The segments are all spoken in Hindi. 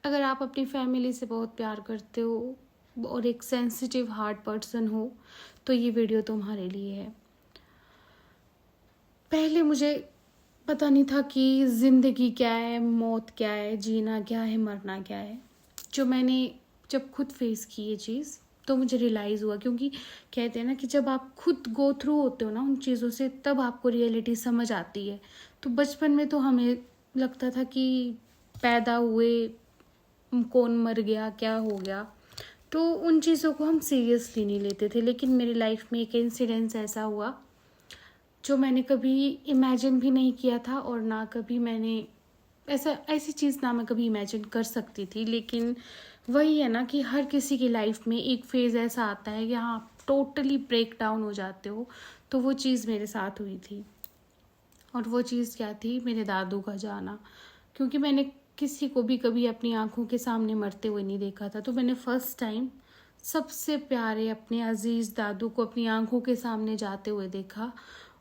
अगर आप अपनी फैमिली से बहुत प्यार करते हो और एक सेंसिटिव हार्ट पर्सन हो तो ये वीडियो तुम्हारे लिए है। पहले मुझे पता नहीं था कि ज़िंदगी क्या है, मौत क्या है, जीना क्या है, मरना क्या है। मैंने जब खुद फेस की ये चीज़ तो मुझे रियलाइज़ हुआ, क्योंकि कहते हैं ना कि जब आप खुद गो थ्रू होते हो ना उन चीज़ों से, तब आपको रियलिटी समझ आती है। तो बचपन में तो हमें लगता था कि पैदा हुए, कौन मर गया, क्या हो गया, तो उन चीज़ों को हम सीरियसली नहीं लेते थे। लेकिन मेरी लाइफ में एक इंसिडेंस ऐसा हुआ जो मैंने कभी इमेजिन भी नहीं किया था, और ना कभी मैंने ऐसी चीज़ ना मैं कभी इमेजिन कर सकती थी। लेकिन वही है ना कि हर किसी की लाइफ में एक फेज़ ऐसा आता है कि हाँ, आप टोटली ब्रेक डाउन हो जाते हो। तो वो चीज़ मेरे साथ हुई थी, और वो चीज़ क्या थी? मेरे दादू का जाना। क्योंकि मैंने किसी को भी कभी अपनी आंखों के सामने मरते हुए नहीं देखा था, तो मैंने फर्स्ट टाइम सबसे प्यारे अपने अजीज़ दादू को अपनी आंखों के सामने जाते हुए देखा।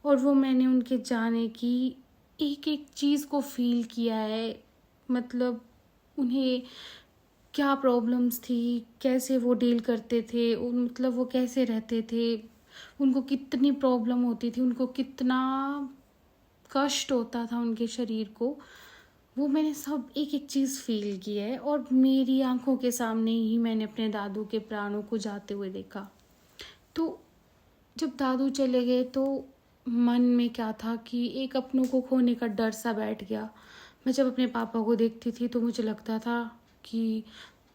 और वो मैंने उनके जाने की एक एक चीज़ को फील किया है। मतलब उन्हें क्या प्रॉब्लम्स थी, कैसे वो डील करते थे, मतलब वो कैसे रहते थे, उनको कितनी प्रॉब्लम होती थी, उनको कितना कष्ट होता था उनके शरीर को, वो मैंने सब एक एक चीज़ फील की है। और मेरी आंखों के सामने ही मैंने अपने दादू के प्राणों को जाते हुए देखा। तो जब दादू चले गए तो मन में क्या था कि एक अपनों को खोने का डर सा बैठ गया। मैं जब अपने पापा को देखती थी तो मुझे लगता था कि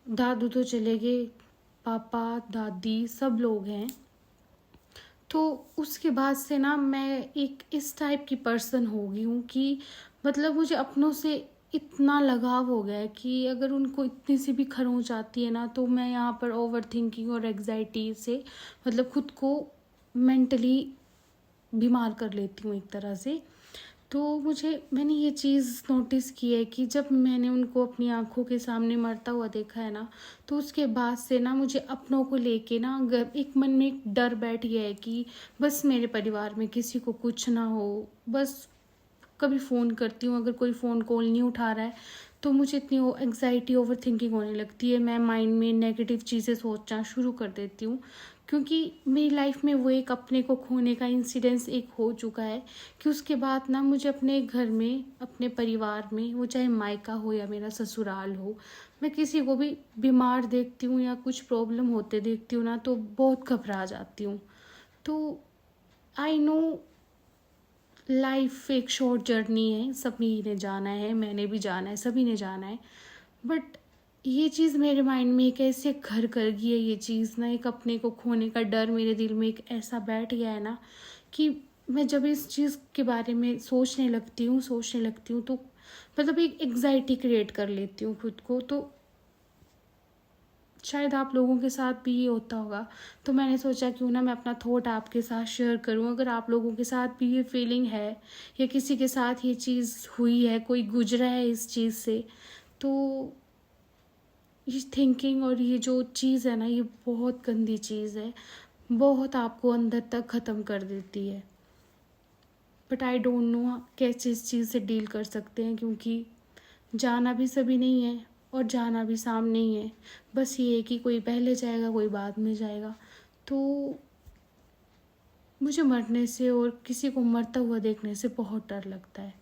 दादू तो चले गए, पापा दादी सब लोग हैं। तो उसके बाद से ना मैं एक इस टाइप की पर्सन हो गई हूँ कि मतलब मुझे अपनों से इतना लगाव हो गया है कि अगर उनको इतनी सी भी खरोंच आती है ना, तो मैं यहाँ पर ओवर थिंकिंग और एग्जाइटी से मतलब खुद को मेंटली बीमार कर लेती हूँ एक तरह से। तो मैंने ये चीज़ नोटिस की है कि जब मैंने उनको अपनी आंखों के सामने मरता हुआ देखा है ना, तो उसके बाद से ना मुझे अपनों को लेके ना एक मन में एक डर बैठ गया है कि बस मेरे परिवार में किसी को कुछ ना हो। बस कभी फ़ोन करती हूँ, अगर कोई फ़ोन कॉल नहीं उठा रहा है तो मुझे इतनी एग्जाइटी ओवर थिंकिंग होने लगती है। मैं माइंड में नेगेटिव चीज़ें सोचना शुरू कर देती हूँ, क्योंकि मेरी लाइफ में वो एक अपने को खोने का इंसिडेंस एक हो चुका है कि उसके बाद ना मुझे अपने घर में, अपने परिवार में, वो चाहे मायका हो या मेरा ससुराल हो, मैं किसी को भी बीमार देखती हूँ या कुछ प्रॉब्लम होते देखती हूँ ना, तो बहुत घबरा जाती हूँ। तो आई नो लाइफ एक शॉर्ट जर्नी है, सभी ने जाना है, मैंने भी जाना है, सभी ने जाना है। बट ये चीज़ मेरे माइंड में एक ऐसे घर कर गई है, ये चीज़ ना एक अपने को खोने का डर मेरे दिल में एक ऐसा बैठ गया है ना कि मैं जब इस चीज़ के बारे में सोचने लगती हूँ तो मतलब एक एग्जाइटी क्रिएट कर लेती हूँ खुद को। तो शायद आप लोगों के साथ भी ये होता होगा, तो मैंने सोचा क्यों ना मैं अपना थॉट आपके साथ शेयर करूं। अगर आप लोगों के साथ भी ये फीलिंग है या किसी के साथ ये चीज़ हुई है, कोई गुजरा है इस चीज़ से, तो ये थिंकिंग और ये जो चीज़ है ना, ये बहुत गंदी चीज़ है, बहुत आपको अंदर तक ख़त्म कर देती है। बट आई डोंट नो कैसे इस चीज़ से डील कर सकते हैं, क्योंकि जाना भी सभी नहीं है और जाना भी सामने ही है। बस ये है कि कोई पहले जाएगा, कोई बाद में जाएगा। तो मुझे मरने से और किसी को मरता हुआ देखने से बहुत डर लगता है।